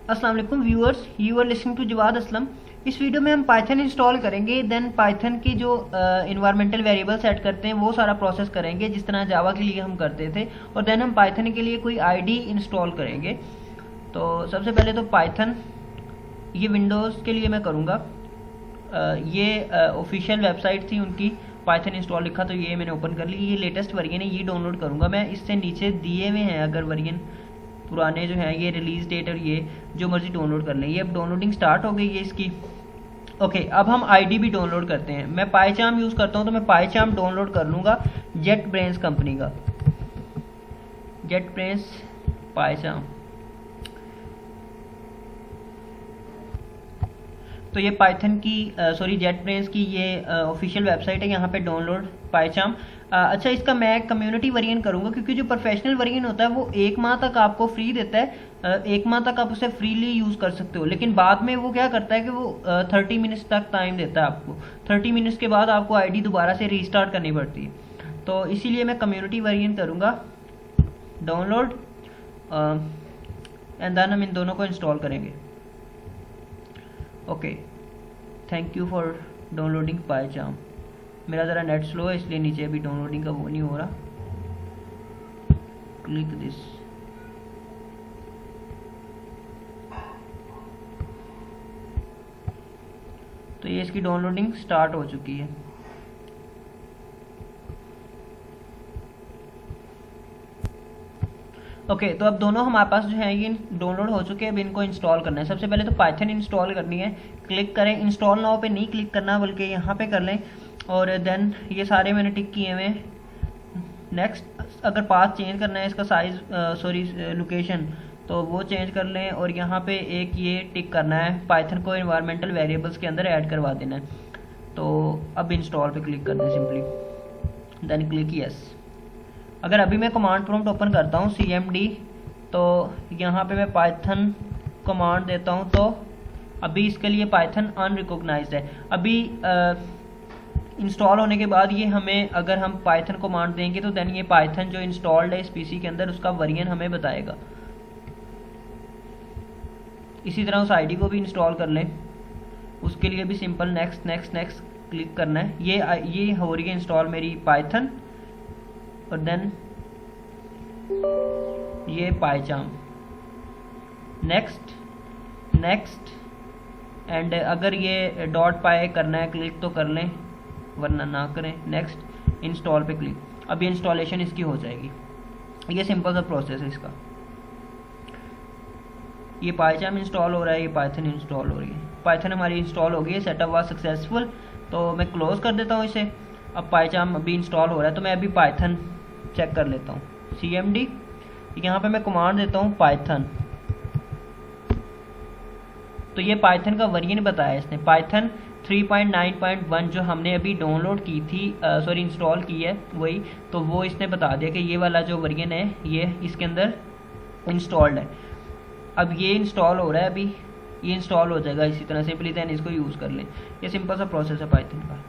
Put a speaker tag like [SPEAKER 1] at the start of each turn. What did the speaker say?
[SPEAKER 1] अस्सलाम वालेकुम viewers, you are listening to Jawad Aslam. इस वीडियो में हम पाइथन इंस्टॉल करेंगे, देन पाइथन की जो इन्वायरमेंटल वेरिएबल सेट करते हैं वो सारा प्रोसेस करेंगे जिस तरह जावा के लिए हम करते थे, और देन हम पाइथन के लिए कोई आईडी इंस्टॉल करेंगे। तो सबसे पहले तो पाइथन, ये विंडोज़ के लिए मैं करूँगा। ये ऑफिशियल वेबसाइट थी उनकी, पाइथन इंस्टॉल लिखा तो ये मैंने ओपन कर ली। ये लेटेस्ट वर्जन है, ये डाउनलोड करूँगा मैं। इससे नीचे दिए हुए हैं अगर वर्जन पुराने जो हैं, ये रिलीज डेट और ये जो मर्जी डाउनलोड कर लें। ये अब डाउनलोडिंग स्टार्ट हो गई है इसकी। ओके, अब हम आईडी भी डाउनलोड करते हैं। मैं पाइचार्म यूज़ करता हूँ तो मैं पाइचार्म डाउनलोड कर लूँगा जेट ब्रेन्स कंपनी का, जेट ब्रेन्स पाइचार्म। तो ये पाइथन की जेट ब्रेन्स की ये ऑफिशियल वेबसाइट है, यहाँ पे डाउनलोड पाइचार्म। अच्छा, इसका मैं कम्युनिटी वर्जन करूँगा क्योंकि जो प्रोफेशनल वर्जन होता है वो 1 माह तक आपको फ्री देता है। 1 माह तक आप उसे फ्रीली यूज़ कर सकते हो, लेकिन बाद में वो क्या करता है कि वो 30 मिनट्स तक टाइम देता है आपको। 30 मिनट्स के बाद आपको आईडी दोबारा से रीस्टार्ट करनी पड़ती है। तो इसीलिए मैं कम्युनिटी वर्जन करूँगा डाउनलोड, एंड देन हम इन दोनों को इंस्टॉल करेंगे। Okay, thank you for downloading PyCharm. मेरा ज़रा नेट स्लो है इसलिए नीचे अभी डाउनलोडिंग का वो नहीं हो रहा। Click this. तो ये इसकी डाउनलोडिंग स्टार्ट हो चुकी है। ओके, तो अब दोनों हमारे पास जो है ये डाउनलोड हो चुके हैं। अब इनको इंस्टॉल करना है। सबसे पहले तो पाइथन इंस्टॉल करनी है। क्लिक करें, इंस्टॉल नाउ पे नहीं क्लिक करना बल्कि यहाँ पे कर लें, और देन ये सारे मैंने टिक किए हुए। नेक्स्ट, अगर पाथ चेंज करना है इसका साइज लोकेशन, तो वो चेंज कर लें, और यहाँ पे एक ये टिक करना है, पाइथन को इन्वायरमेंटल वेरिएबल्स के अंदर ऐड करवा देना है। तो अब इंस्टॉल पे क्लिक करना है सिंपली, देन क्लिक यस। अगर अभी मैं कमांड प्रॉम्प्ट ओपन करता हूँ cmd, तो यहाँ पे मैं पाइथन कमांड देता हूँ, तो अभी इसके लिए पाइथन अनरिकॉग्नाइज्ड है। अभी इंस्टॉल होने के बाद ये हमें, अगर हम पाइथन कमांड देंगे तो देन ये पाइथन जो इंस्टॉल्ड है इस पीसी के अंदर उसका वर्जन हमें बताएगा। इसी तरह उस आईडी को भी इंस्टॉल कर लें, उसके लिए भी simple next next next click करना है। ये हो रही है इंस्टॉल मेरी पाइथन, और देन ये पाइचार्म। नेक्स्ट नेक्स्ट, एंड अगर ये डॉट पाई करना है क्लिक तो कर लें, वरना ना करें। नेक्स्ट, इंस्टॉल पे क्लिक। अब ये इंस्टॉलेशन इसकी हो जाएगी। ये सिंपल सा प्रोसेस है इसका। ये पाइचार्म इंस्टॉल हो रहा है, ये पाइथन इंस्टॉल हो रही है। पाइथन हमारी इंस्टॉल हो गई है, सेटअप वाज सक्सेसफुल। तो मैं क्लोज कर देता हूँ इसे। अब पाइचार्म अभी इंस्टॉल हो रहा है, तो मैं अभी पाइथन चेक कर लेता हूँ। cmd, यहाँ पे मैं कमांड देता हूँ पाइथन, तो ये पाइथन का वर्जन बताया इसने, पाइथन 3.9.1 जो हमने अभी डाउनलोड की थी, इंस्टॉल की है वही। तो वो इसने बता दिया कि ये वाला जो वर्जन है ये इसके अंदर इंस्टॉल्ड है। अब ये इंस्टॉल हो रहा है, अभी ये इंस्टॉल हो जाएगा इसी तरह। सिंपली देन इसको यूज़ कर लें। ये सिंपल सा प्रोसेस है पाइथन का।